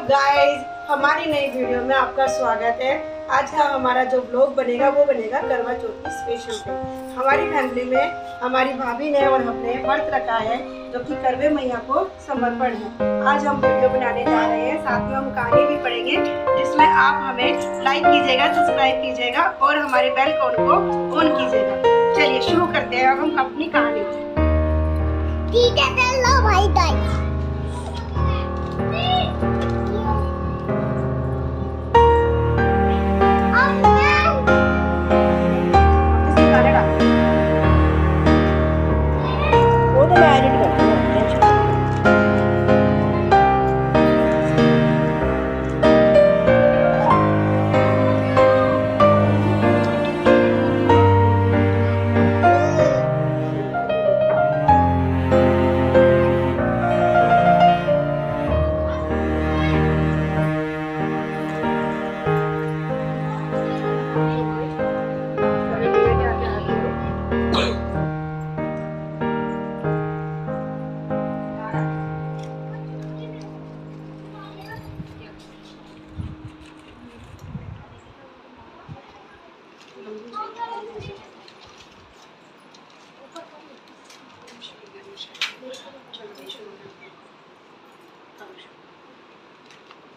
Guys, हमारी नई video में आपका स्वागत है। आज का हमारा जो व्लॉग बनेगा वो बनेगा करवा चौथ की स्पेशल पे। हमारी फैमिली में हमारी भाभी ने और हमने व्रत रखा है जो कि करवे मैया को समर्पण है। आज हम वीडियो बनाने जा रहे हैं, साथ में हम कहानी भी पढ़ेंगे जिसमें आप हमें लाइक कीजिएगा, सब्सक्राइब कीजिएगा और हमारे बेल आइकन को ऑन कीजिएगा। चलिए शुरू करते हैं अब हम अपनी कहानी। ठीक है, चलो भाई गाइस।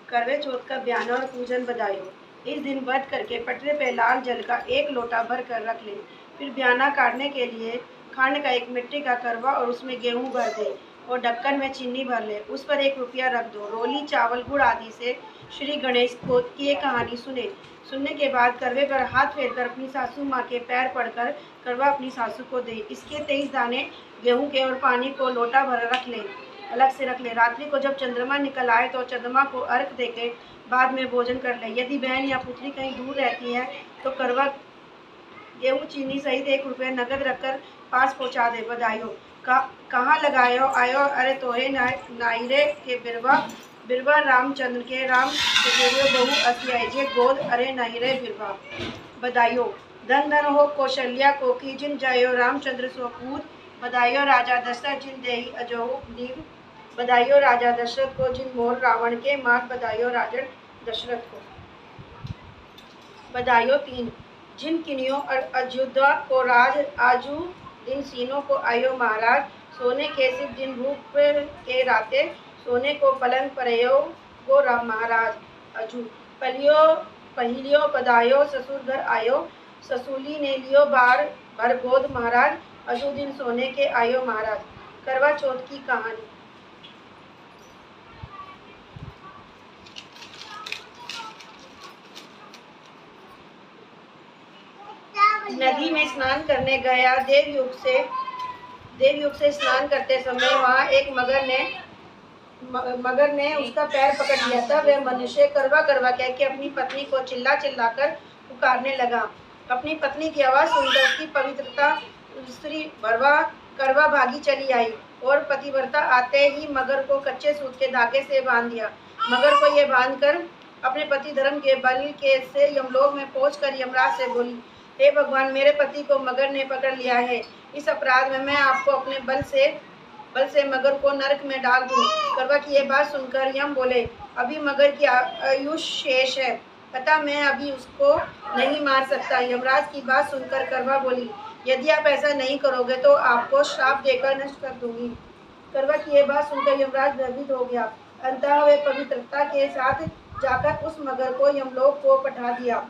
करवे चौथ का बयाना और पूजन बधाइयों। इस दिन व्रत करके पटरे पे लाल जल का एक लोटा भर कर रख ले। फिर बयाना काटने के लिए खांड का एक मिट्टी का करवा और उसमें गेहूं भर दे और ढक्कन में चीनी भर ले। उस पर 1 रुपया रख दो। रोली, चावल, गुड़ आदि से श्री गणेश को की एक कहानी सुनने के बाद करवे पर हाथ फेरकर अपनी सासू माँ के पैर पड़कर करवा अपनी सासू को दे। इसके 23 दाने गेहूं के और पानी को लोटा भर अलग से रख ले। रात्रि को जब चंद्रमा निकल आए तो चंद्रमा को अर्घ देके बाद में भोजन कर ले। यदि बहन या पुत्री कहीं दूर रहती है तो करवा गेहूं, चीनी सहित 1 रुपया नगद रखकर पास पहुंचा दे। बधाइयों। कहाँ लगायो आयो, अरे तोहे नायरे के बिरवा रामचंद्र के राम बहु असियाई जे गोद, अरे नायरे बिरवा। बधाइयों। धन धन हो कौशल्या को की जिन जायो रामचंद्र स्वपूत। बधाइयों राजा दशरथ जिन देही अजो नीव। बधाइयों राजा दशरथ को जिन मोर रावण के मार। बधाइयों राजा दशरथ को। बधाइयों 3। जिन किनियों अयोध्या को राज आजू दिन सीनों को आयो महाराज। सोने के सिर जिन रूप के राते सोने को पलंग परयो गो राम महाराज अजू। पहलियो बधाइयों ससुर घर आयो। ससुली ने लियो बार भर गोद महाराज। अजू दिन सोने के आयो महाराज। करवा चौथ की कहानी। नदी में स्नान करने गया। देवयुग से स्नान करते समय वहाँ एक मगर ने उसका पैर पकड़ लिया। तब वह मनुष्य करवा करवा कह के अपनी पत्नी को चिल्ला कर पुकारने लगा। अपनी पत्नी की आवाज़ सुनकर उसकी पवित्रता स्त्री करवा भागी चली आई और पतिव्रता आते ही मगर को कच्चे सूत के धागे से बांध दिया। मगर को ये बांधकर अपने पति धर्म के बल के से यमलोक में पहुंचकर यमराज से बोली, हे भगवान, मेरे पति को मगर ने पकड़ लिया है। इस अपराध में मैं आपको अपने बल से मगर को नरक में डाल दूं। करवा की ये बात सुनकर यम बोले, अभी मगर की आयुष शेष है, अतः मैं अभी उसको नहीं मार सकता। यमराज की बात सुनकर करवा बोली, यदि आप ऐसा नहीं करोगे तो आपको श्राप देकर नष्ट कर दूंगी। करवा की ये बात सुनकर यमराज भयभीत हो गया। अंततः वे पवित्रता के साथ जाकर उस मगर को यमलोक को पठा दिया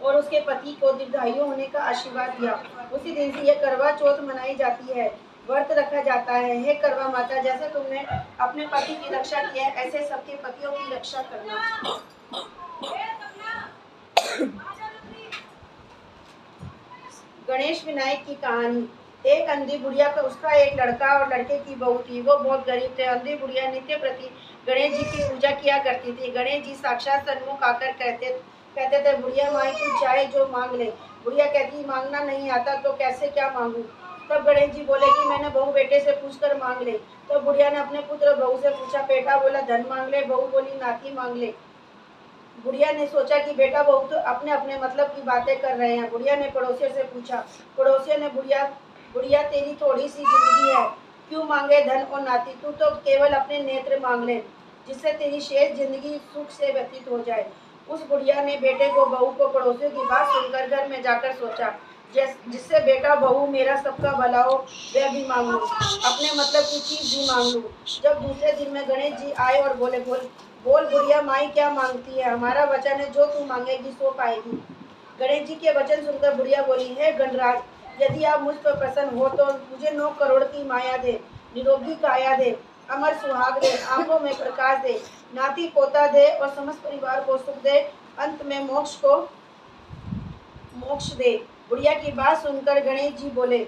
और उसके पति को दीर्घायु होने का आशीर्वाद दिया। उसी दिन से यह करवा चौथ मनाई जाती है, व्रत रखा जाता है। हे करवा माता, जैसे तुमने अपने पति की रक्षा की है ऐसे सबके पतियों की रक्षा करना। गणेश विनायक की कहानी। एक अंधी बुढ़िया का उसका एक लड़का और लड़के की बहू थी। वो बहुत गरीब थे। अंधी बुढ़िया नित्य प्रति गणेश जी की पूजा किया करती थी। गणेश जी साक्षात सन्मुख आकर कहते थे, बुढ़िया माई तू चाहे जो मांग ले। बुढ़िया कहती, मांगना नहीं आता तो कैसे क्या मांगू। तब गणेश जी बोले कि मैंने बहू बेटे से पूछकर मांग ले। तो बुढ़िया ने अपने पुत्र बहू से पूछा। बेटा बोला धन मांग ले, बहू बोली नाती मांग ले। बुढ़िया ने सोचा कि बेटा बहू तो अपने अपने मतलब की बातें कर रहे हैं। बुढ़िया ने पड़ोसियों से पूछा। पड़ोसियों ने बुढ़िया तेरी थोड़ी सी जिंदगी है, क्यों मांगे धन और नाती, तू तो केवल अपने नेत्र मांग ले। जिससे तेरी शेष जिंदगी सुख से व्यतीत हो जाए। उस बुढ़िया ने बेटे को, बहू को पड़ोसियों की बात सुनकर घर में जाकर सोचा, जिससे बेटा बहू मेरा सबका भला हो वह भी मांग लूँ, अपने मतलब की चीज भी मांग लूँ। जब दूसरे दिन में गणेश जी आए और बोले, बोल बोल बुढ़िया माई क्या मांगती है? हमारा वचन है जो तू मांगेगी सो पाएगी। गणेश जी के वचन सुनकर बुढ़िया बोली, हे गणराज, यदि आप मुझ पर प्रसन्न हो तो मुझे 9 करोड़ की माया दे, निरोगी काया दे, अमर सुहाग दे, आंखों में प्रकाश दे, नाती पोता दे और समस्त परिवार को सुख दे, अंत में मोक्ष दे। बुढ़िया की बात सुनकर गणेश जी बोले,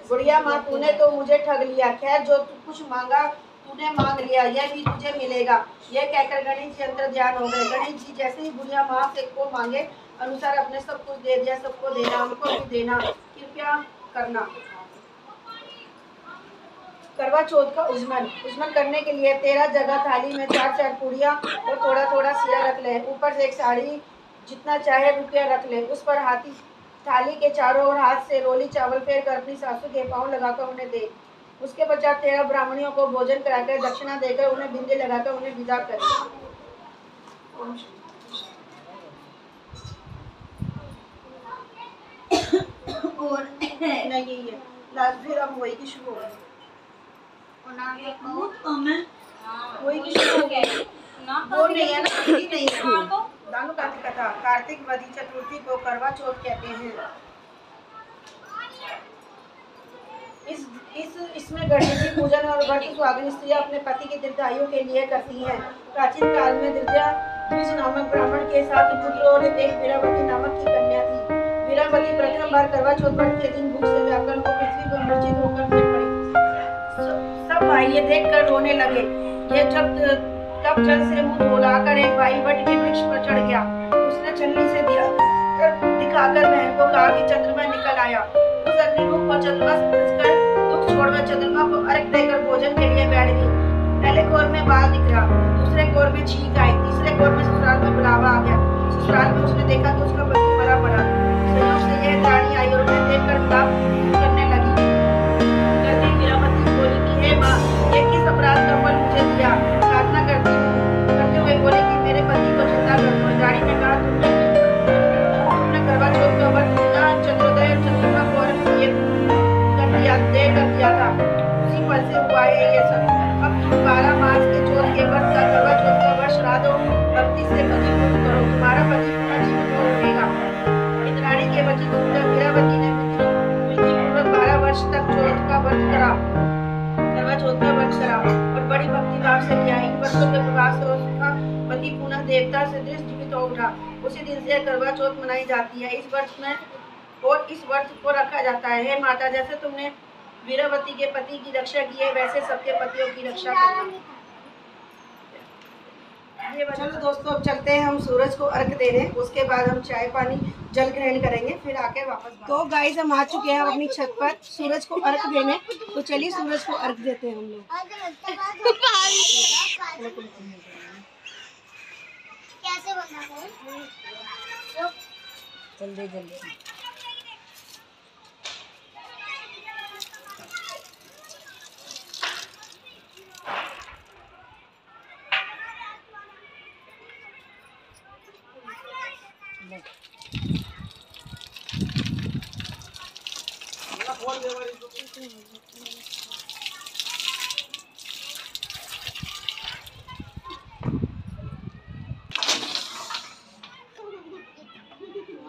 बुढ़िया माँ, तूने तो मुझे ठग लिया। खैर, जो तू कुछ मांगा तूने मांग लिया, यह भी तुझे मिलेगा। यह कहकर गणेश जी अंतर ध्यान हो गए। गणेश जी जैसे ही बुढ़िया माँ से को मांगे अनुसार अपने सब कुछ दे दिया। सबको देना, हमको भी देना, कृपया करना। करवा चौथ का उजमन करने के लिए 13 जगह थाली में 4-4 पूड़ियाँ और थोड़ा थोड़ा सिरा रख ले। ऊपर से एक साड़ी जितना चाहे रुपया रख ले। उस पर हाथी थाली के चारों ओर हाथ से रोली चावल फेर कर अपनी सासू के पाँव लगाकर उन्हें दे। उसके पश्चात 13 ब्राह्मणियों को भोजन कराकर दक्षिणा देकर उन्हें बिंदी लगाकर उन्हें विदा कर। और नहीं है लास्ट फिर अब वही की शुरू हो गई। वही की शुरू हो गई। वो नहीं है ना, नहीं है। दानु कार्तिक कथा। कार्तिक वधी चतुर्थी को करवा चौथ कहते हैं। इसमें गणेश जी पूजन और व्रत सुहागिन स्त्रियां अपने पति की दीर्घायु के लिए करती हैं। प्राचीन काल में द्विज नामक ब्राह्मण के साथ पुत्र और एक वीरावती नामक की कन्या थी। वीरावती प्रथम बार करवा चौथ व्रत के दिन भूख से व्याकुल हो पृथ्वी पर मूर्छित होकर गिर पड़ी। सब भाई ये देखकर रोने लगे। ये तब जल से मुंह धोलाकर एक भाई वट के वृक्ष पर चढ़ गया। उसने छन्नी से दिखाकर बहन को कहा कि चंद्रमा निकल आया। उस अग्निरूप को चंद्रमा समझकर दुख छोड़कर चंद्रमा को अर्घ देकर भोजन के लिए बैठ गई। पहले कोर में बाल निकला, दूसरे कोर में छींक आई, तीसरे कोर में ससुराल में बुलावा आ गया। ससुराल में उसने देखा कि उसका पति मरा पड़ा। संयोग से यह रानी आई और उन्हें देखकर विलाप करने लगी। करती वीरावती बोली कि हे माँ, ये किस अपराध का फल मुझे दिया? प्रार्थना करती हुए बोली कि मेरे पति को जिंदा कर दो। रानी ने कहा, तुमने करवा चौथ का व्रत बिना चंद्रोदय और चंद्रमा को अर्घ कर दिया था, उसी फल से हुआ है ये सब। अब तुम 12 मास के चौथ के व्रत का करवा चौथ का व्रत श्राद्ध भक्ति से पति पूर्ण करो, तुम्हारा पति पुनः जीवित हो उठेगा। इंद्राणी के वचन सुनकर वीरावती ने विधिपूर्वक 12 वर्ष तक चौथ का व्रत करा, करवा चौथ का व्रत करा और बड़ी भक्ति भाव से किया। इन व्रतों के प्रभाव से उसका पति पुनः देवता से जीवित हो उठा। उसी दिन से करवा चौथ मनाई जाती है। इस व्रत को रखा जाता है। हे माता, जैसे तुमने वीरावती के पति की रक्षा की है वैसे सबके पतियों की रक्षा करना। ये चलो दोस्तों, अब चलते हैं हम सूरज को अर्घ देने। उसके बाद हम चाय पानी जल ग्रहण करेंगे, फिर आके वापस। तो गाइस, हम आ चुके हैं अपनी छत पर सूरज को अर्घ देने। तो चलिए सूरज को अर्घ देते हैं हम लोग। कैसे बनाना है? जल्दी जल्दी।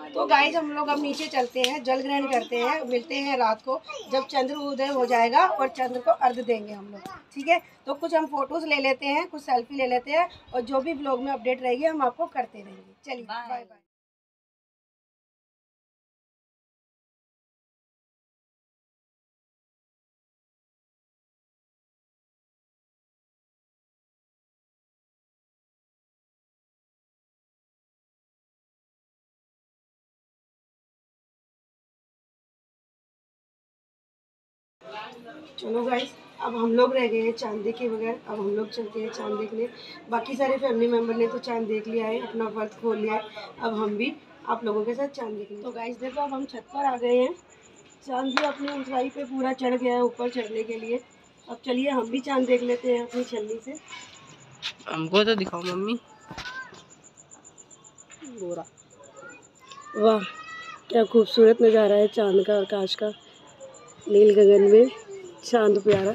तो गाइस, हम लोग अब नीचे चलते हैं, जल ग्रहण करते हैं। मिलते हैं रात को जब चंद्र उदय हो जाएगा और चंद्र को अर्घ देंगे हम लोग। ठीक है, तो कुछ हम फोटोज ले लेते हैं, कुछ सेल्फी ले लेते हैं और जो भी ब्लॉग में अपडेट रहेगी हम आपको करते रहेंगे। चलिए, बाय बाय। चलो गाइस, अब हम लोग रह गए हैं चांद देखे बगैर। अब हम लोग चलते हैं चांद देखने। बाकी सारे फैमिली मेम्बर ने तो चांद देख लिया है, अपना व्रत खोल लिया है। अब हम भी आप लोगों के साथ चांद देखने। तो गाइस देखो, अब हम छत पर आ गए हैं। चांद भी अपनी ऊंचाई पे पूरा चढ़ गया है ऊपर चढ़ने के लिए। अब चलिए हम भी चांद देख लेते हैं अपनी छन्नी से। हमको तो दिखाओ मम्मी। गोरा, वाह क्या खूबसूरत नज़ारा है चांद का, आकाश का, नील गगन में चांद प्यारा।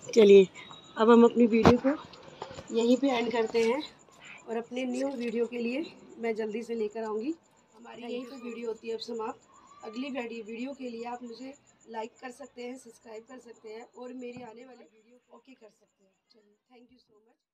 चलिए अब हम अपनी वीडियो को यहीं पे एंड करते हैं और अपने न्यू वीडियो के लिए मैं जल्दी से लेकर आऊँगी। हमारी यहीं पे वीडियो होती है अब समाप्त। अगली वीडियो के लिए आप मुझे लाइक कर सकते हैं, सब्सक्राइब कर सकते हैं और मेरी आने वाली वीडियो को ओके कर सकते हैं। चलिए, थैंक यू सो मच।